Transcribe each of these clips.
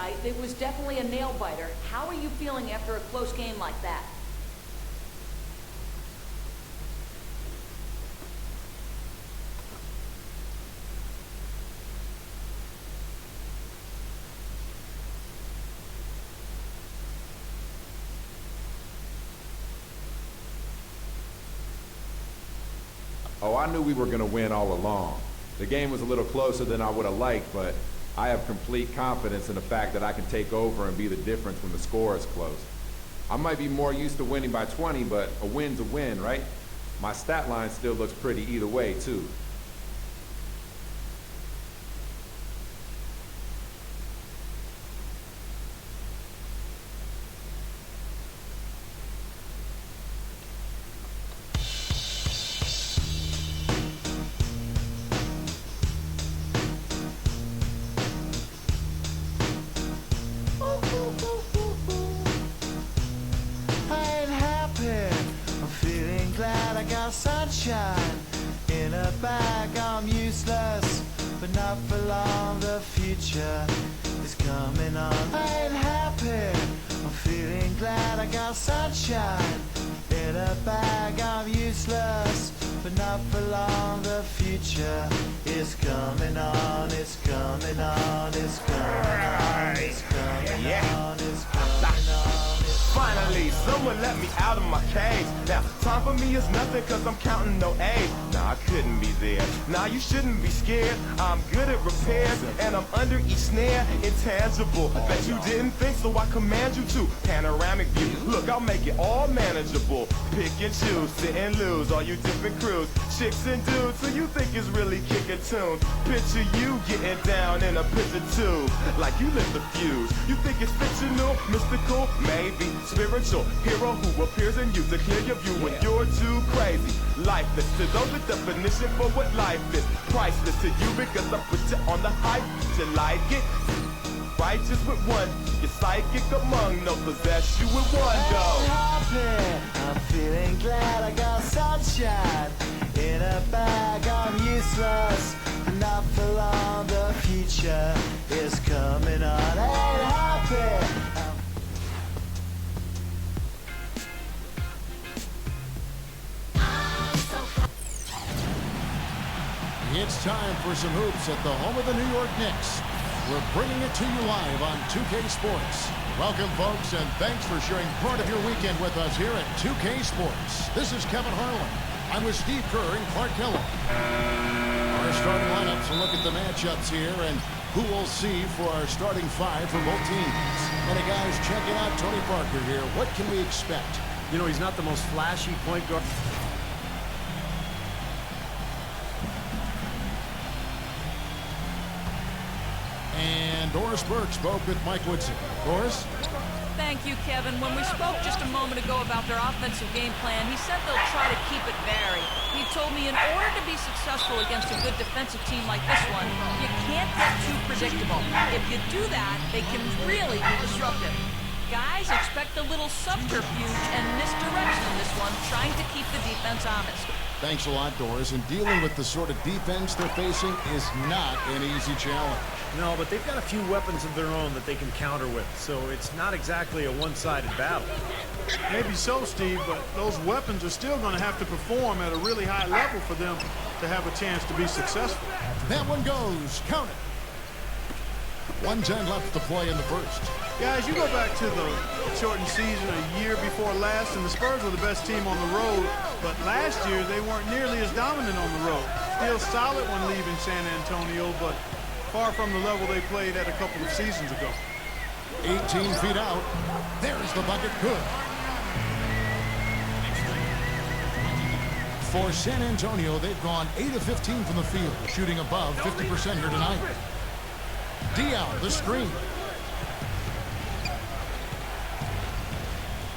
night, it was definitely a nail-biter. How are you feeling after a close game like that? Oh, I knew we were going to win all along. The game was a little closer than I would have liked, but I have complete confidence in the fact that I can take over and be the difference when the score is close. I might be more used to winning by 20, but a win's a win, right? My stat line still looks pretty either way, too. Sunshine in a bag, I'm useless, but not for long. The future is coming on. I ain't happy, I'm feeling glad. I got sunshine in a bag, I'm useless, but not for long. The future is coming on. It's coming on. It's coming on. It's coming on. It's coming on. Finally, someone let me out of my cage. Now, time for me is nothing cause I'm counting no A's. Nah, I couldn't be there. Nah, you shouldn't be scared. I'm good at repairs and I'm under each snare. Intangible, bet you didn't think, so I command you to. Panoramic view, look, I'll make it all manageable. Pick and choose, sit and lose, all you different crews. Chicks and dudes, so you think it's really kicking tunes. Picture you getting down in a picture tube, like you lit the fuse. You think it's fictional, mystical, maybe spiritual hero who appears in you to clear your view when you're too crazy. Lifeless to those, the definition for what life is. Priceless to you because I put you on the hype. You like it? Righteous with one, you're psychic among, no possess you with one go. Happy, I'm feeling glad. I got sunshine in a bag, I'm useless, but not for long. The future is coming on. Ain't happy. It's time for some hoops at the home of the New York Knicks. We're bringing it to you live on 2K Sports. Welcome, folks, and thanks for sharing part of your weekend with us here at 2K Sports. This is Kevin Harlan. I'm with Steve Kerr and Clark Kellogg. Our starting lineups, a look at the matchups here and who we'll see for our starting five for both teams. And guys, checking out Tony Parker here. What can we expect? You know, he's not the most flashy point guard. And Doris Burke spoke with Mike Woodson. Doris? Thank you, Kevin. When we spoke just a moment ago about their offensive game plan, he said they'll try to keep it varied. He told me in order to be successful against a good defensive team like this one, you can't get too predictable. If you do that, they can really be disruptive. Guys, expect a little subterfuge and misdirection in this one, trying to keep the defense honest. Thanks a lot, Doris. And dealing with the sort of defense they're facing is not an easy challenge. No, but they've got a few weapons of their own that they can counter with, so it's not exactly a one-sided battle. Maybe so, Steve, but those weapons are still going to have to perform at a really high level for them to have a chance to be successful. That one goes. Count it. 1:10 left to play in the first. Guys, you go back to the shortened season a year before last, and the Spurs were the best team on the road, but last year they weren't nearly as dominant on the road. Still solid when leaving San Antonio, but far from the level they played at a couple of seasons ago. 18 feet out. There's the bucket. Good. For San Antonio, they've gone 8 of 15 from the field, shooting above 50% here tonight. Diaw, the screen.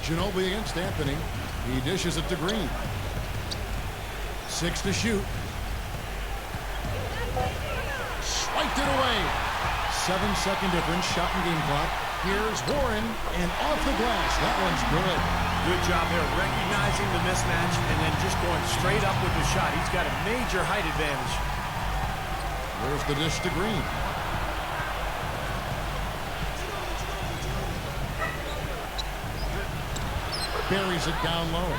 Ginobili against Anthony. He dishes it to Green. 6 to shoot. Swiped it away. 7-second difference, shot and game clock. Here's Warren, and off the glass. That one's good. Good job there, recognizing the mismatch and then just going straight up with the shot. He's got a major height advantage. There's the dish to Green. buries it down low.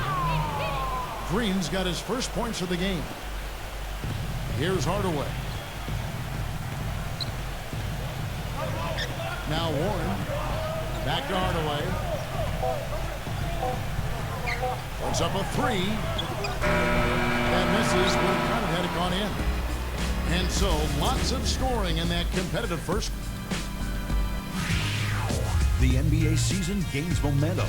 Green's got his first points of the game. Here's Hardaway. Now Warren. Back to Hardaway. Puts up a three. That misses, but it kind of had it gone in. And so lots of scoring in that competitive first. The NBA season gains momentum.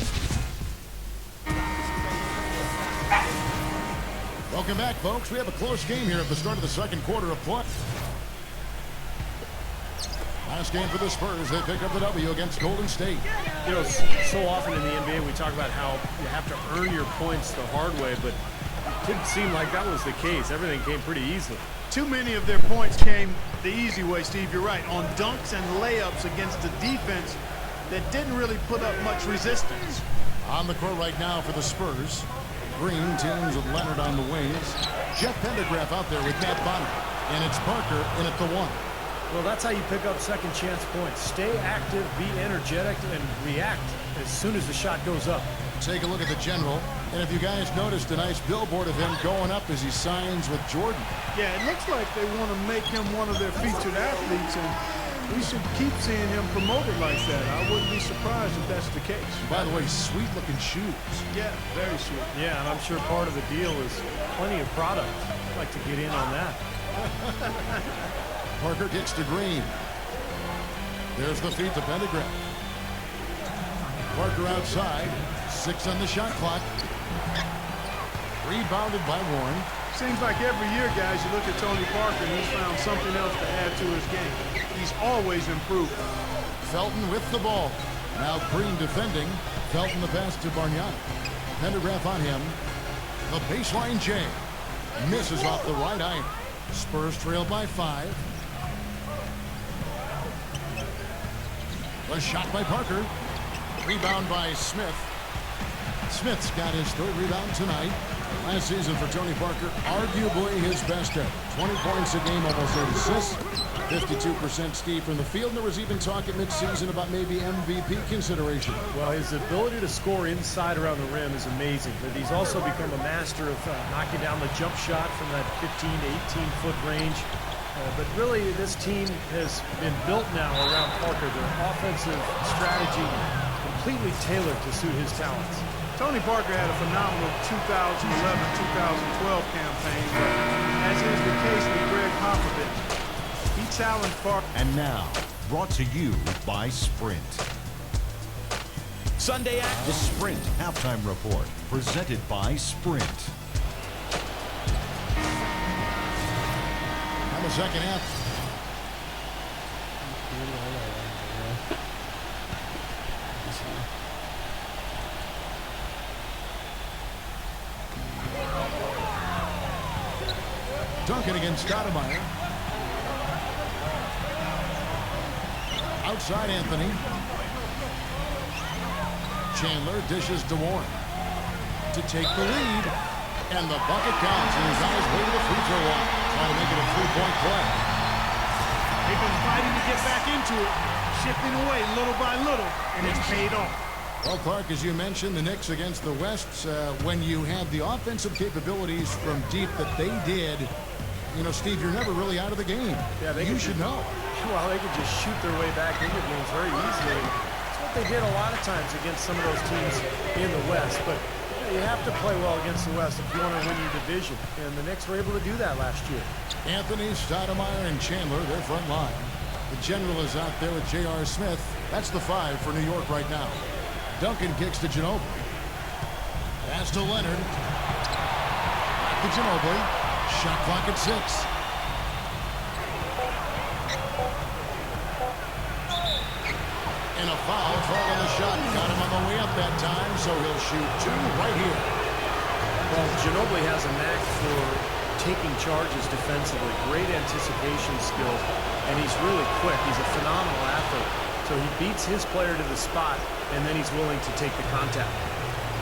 Welcome back, folks. We have a close game here at the start of the second quarter of play. Last game for the Spurs. They pick up the W against Golden State. You know, so often in the NBA we talk about how you have to earn your points the hard way, but it didn't seem like that was the case. Everything came pretty easily. Too many of their points came the easy way, Steve. You're right. On dunks and layups against a defense that didn't really put up much resistance. On the court right now for the Spurs. Green teams with Leonard on the wings. Jeff Pendergraph out there with Matt Bonner. And it's Parker in at the one. Well, that's how you pick up second chance points. Stay active, be energetic, and react as soon as the shot goes up. Take a look at the general. And if you guys noticed a nice billboard of him going up as he signs with Jordan. Yeah, it looks like they want to make him one of their featured athletes, and we should keep seeing him promoted like that. I wouldn't be surprised if that's the case. By the way, sweet looking shoes. Yeah, very sweet. Yeah, and I'm sure part of the deal is plenty of product. I'd like to get in on that. Parker gets to Green. There's the feed to Pendergraph. Parker outside. 6 on the shot clock. Rebounded by Warren. Seems like every year, guys, you look at Tony Parker and he's found something else to add to his game. He's always improved. Felton with the ball. Now Green defending. Felton the pass to Bargnani. Pendergraph on him. The baseline J. Misses off the right iron. Spurs trail by 5. A shot by Parker. Rebound by Smith. Smith's got his 3rd rebound tonight. Last season for Tony Parker, arguably his best ever. 20 points a game, almost 8 assists. 52% Steve from the field. And there was even talk at midseason about maybe MVP consideration. Well, his ability to score inside around the rim is amazing. But he's also become a master of knocking down the jump shot from that 15 to 18-foot range. But really, this team has been built now around Parker. Their offensive strategy completely tailored to suit his talents. Tony Parker had a phenomenal 2011-2012 campaign, but as is the case with Greg Popovich, he challenged Parker. And now, brought to you by Sprint. Sunday at the Sprint Halftime Report, presented by Sprint. On the second half. Duncan against Stoudemire. Outside Anthony. Chandler dishes to Warren to take the lead. And the bucket counts. And his eyes way to the free throw line. Trying to make it a 3-point play. They've been fighting to get back into it, chipping away little by little, and it's paid off. Well, Clark, as you mentioned, the Knicks against the West, when you have the offensive capabilities from deep that they did, you know, Steve, you're never really out of the game. Yeah, you should know. Well, they could just shoot their way back into games very easily. That's what they did a lot of times against some of those teams in the West. But you have to play well against the West if you want to win your division. And the Knicks were able to do that last year. Anthony, Stoudemire, and Chandler, their front line. The general is out there with J.R. Smith. That's the 5 for New York right now. Duncan kicks to Ginobili. Pass to Leonard. Back to Ginobili. Shot clock at 6. And a foul called on the shot. Got him on the way up that time, so he'll shoot 2 right here. Well, Ginobili has a knack for taking charges defensively. Great anticipation skill, and he's really quick. He's a phenomenal athlete. So he beats his player to the spot, and then he's willing to take the contact.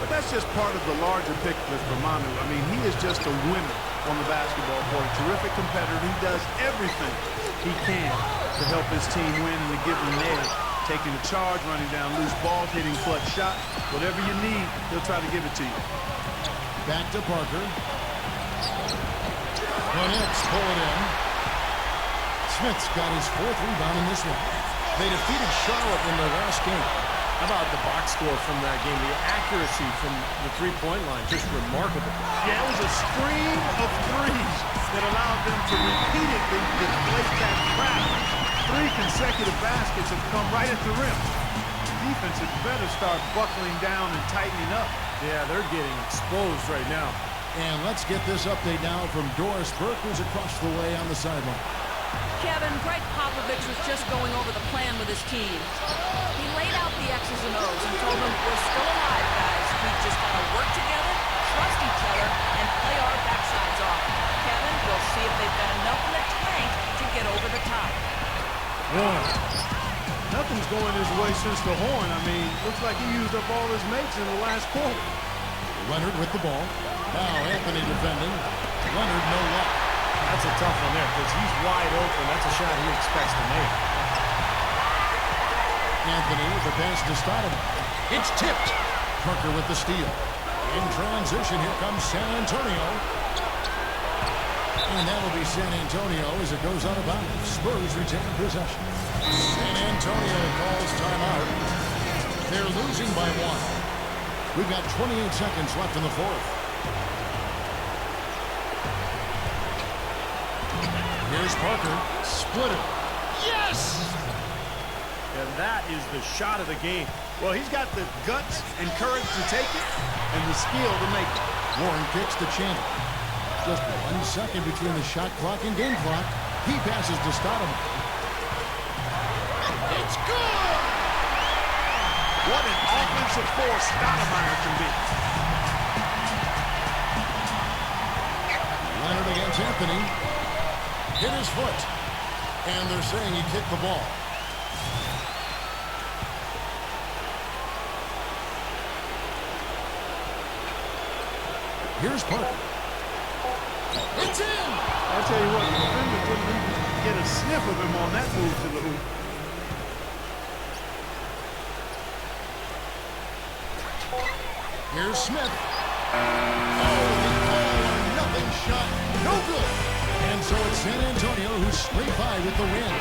But that's just part of the larger picture for Manu. I mean, he is just a winner on the basketball court. A terrific competitor. He does everything he can to help his team win and to give them an edge. taking the charge, running down loose balls, hitting clutch shots. Whatever you need, he'll try to give it to you. Back to Parker. The Knicks pull it in. Smith's got his 4th rebound in this one. They defeated Charlotte in their last game. How about the box score from that game? The accuracy from the three-point line, just remarkable. Yeah, it was a stream of threes that allowed them to repeatedly deflate that trap. 3 consecutive baskets have come right at the rim. Defense had better start buckling down and tightening up. Yeah, they're getting exposed right now. And let's get this update now from Doris Burke, who's across the way on the sideline. Kevin, Greg Popovich was just going over the plan with his team. He laid out the X's and O's and told them, we're still alive, guys. We've just got to work together, trust each other, and play our backsides off. Kevin, we'll see if they've got enough in the tank to get over the top. Nothing's going his way since the horn. I mean, looks like he used up all his mates in the last quarter. Leonard with the ball. Now Anthony defending. Leonard no luck. That's a tough one there because he's wide open. That's a shot he expects to make. Anthony with the pass to Stoudemire. It's tipped. Parker with the steal. In transition, here comes San Antonio. And that'll be San Antonio as it goes out of bounds. Spurs retain possession. San Antonio calls timeout. They're losing by 1. We've got 28 seconds left in the 4th. Here's Parker. Split it. Yes! And that is the shot of the game. Well, he's got the guts and courage to take it and the skill to make it. Warren kicks to Chandler. Just 1 second between the shot clock and game clock. He passes to Stoudemire. It's good! What an offensive force Stoudemire can be. Leonard against Anthony. Hit his foot. And they're saying he kicked the ball. Here's Parker. It's in! I'll tell you what, the defender couldn't even get a sniff of him on that move to the hoop. Here's Smith. Oh, the all-or-nothing shot. No good. And so it's San Antonio who scrape by with the win.